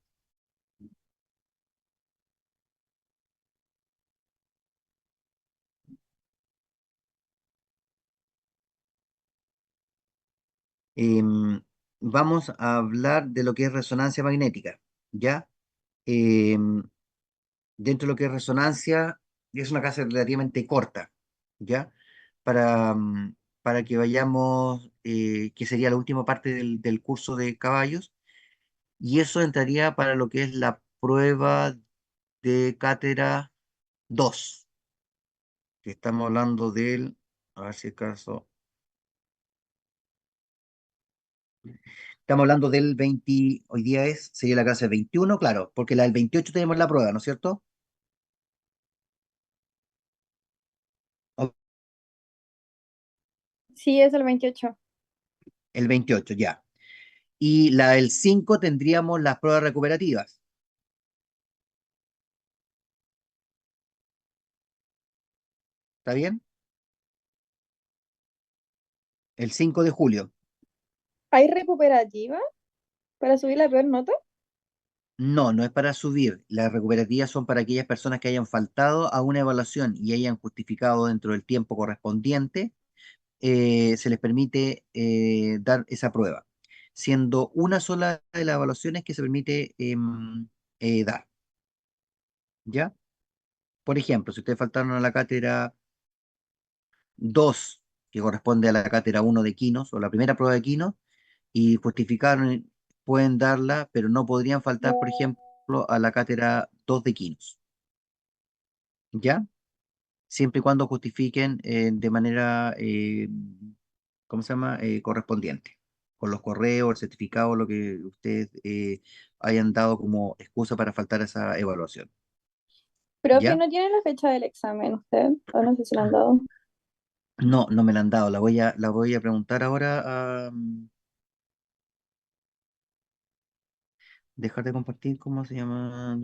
Em, Vamos a hablar de lo que es resonancia magnética, ¿ya? Em, Dentro de lo que es resonancia, es una clase relativamente corta, ¿ya? Para, para que vayamos, que sería la última parte del curso de caballos, y eso entraría para lo que es la prueba de cátedra 2 que estamos hablando del, a ver si acaso, estamos hablando del 20, hoy día sería la clase 21 claro, porque la del 28 tenemos la prueba, ¿no es cierto? O- Sí, es el 28. El 28 ya. Y la del 5 tendríamos las pruebas recuperativas, ¿está bien? El 5 de julio. ¿Hay recuperativa para subir la peor nota? No, no es para subir. Las recuperativas son para aquellas personas que hayan faltado a una evaluación y hayan justificado dentro del tiempo correspondiente, se les permite dar esa prueba, siendo una sola de las evaluaciones que se permite dar, ¿ya? Por ejemplo, si ustedes faltaron a la cátedra 2 que corresponde a la cátedra 1 de Quinos, o la primera prueba de Quinos, y justificaron, pueden darla, pero no podrían faltar, por ejemplo, a la cátedra 2 de Quinos, ¿ya? Siempre y cuando justifiquen de manera, ¿cómo se llama? Correspondiente, con los correos, el certificado, lo que ustedes hayan dado como excusa para faltar a esa evaluación, Profe, ¿ya? ¿no tiene la fecha del examen usted? O no sé si la han dado. No, no me la han dado, la voy a preguntar ahora a dejar de compartir, ¿cómo se llama?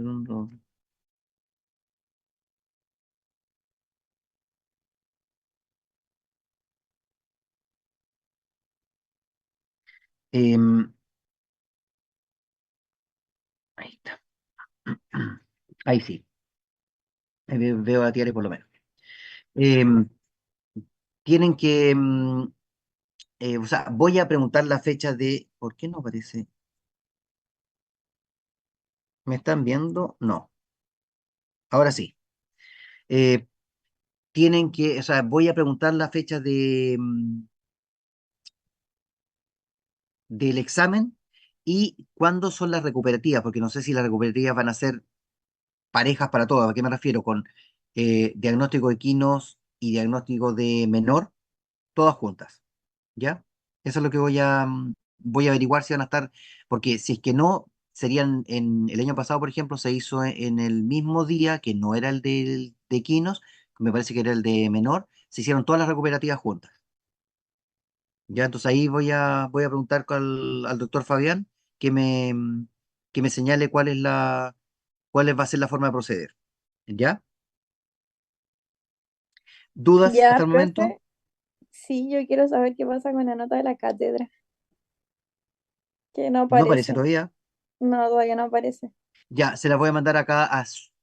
Em, Ahí está. Ahí sí, veo a Tiare por lo menos. Em, Tienen que, o sea, voy a preguntar la fecha de, ¿por qué no aparece? ¿Me están viendo? No, ahora sí. Eh, Tienen que, o sea, voy a preguntar la fecha del examen y cuándo son las recuperativas, porque no sé si las recuperativas van a ser parejas para todas. ¿A qué me refiero? Con diagnóstico de quinos y diagnóstico de menor, todas juntas. ¿Ya? Eso es lo que voy a averiguar si van a estar, porque si es que no, serían el año pasado, por ejemplo, se hizo en el mismo día, que no era el de Quinos, me parece que era el de menor, se hicieron todas las recuperativas juntas. ¿Ya? Entonces ahí voy a preguntar al doctor Fabián que me señale cuál va a ser la forma de proceder. ¿Ya? ¿Dudas Ya, hasta el momento? profe, sí, yo quiero saber qué pasa con la nota de la cátedra, que no No aparece aparece. todavía. No, todavía no aparece. Ya, se la voy a mandar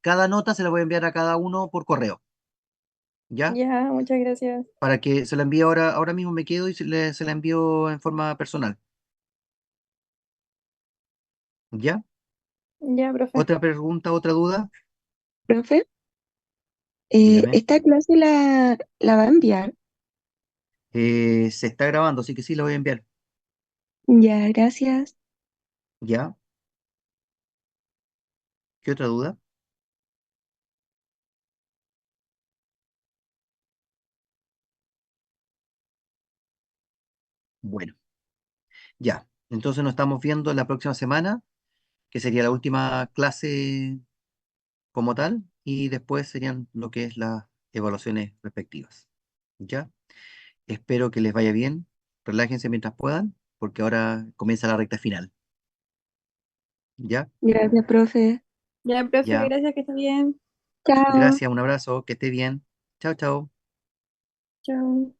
cada nota se la voy a enviar a cada uno por correo. ¿Ya? Ya, muchas gracias. Para que se la envíe ahora mismo me quedo y se la envío en forma personal. ¿Ya? Ya, profe. ¿Otra pregunta, otra duda? Profe, Dígame. esta clase la va a enviar. Se está grabando, así que sí la voy a enviar. Ya, gracias. ¿Ya? ¿Qué otra duda? Bueno, ya. Entonces nos estamos viendo la próxima semana, que sería la última clase como tal, y después serían lo que es las evaluaciones respectivas. ¿Ya? Espero que les vaya bien. Relájense mientras puedan, porque ahora comienza la recta final. ¿Ya? Gracias, profe. Ya, profe, Ya. gracias, que esté bien. Chao. Gracias, un abrazo, que esté bien. Chao, chao. Chao.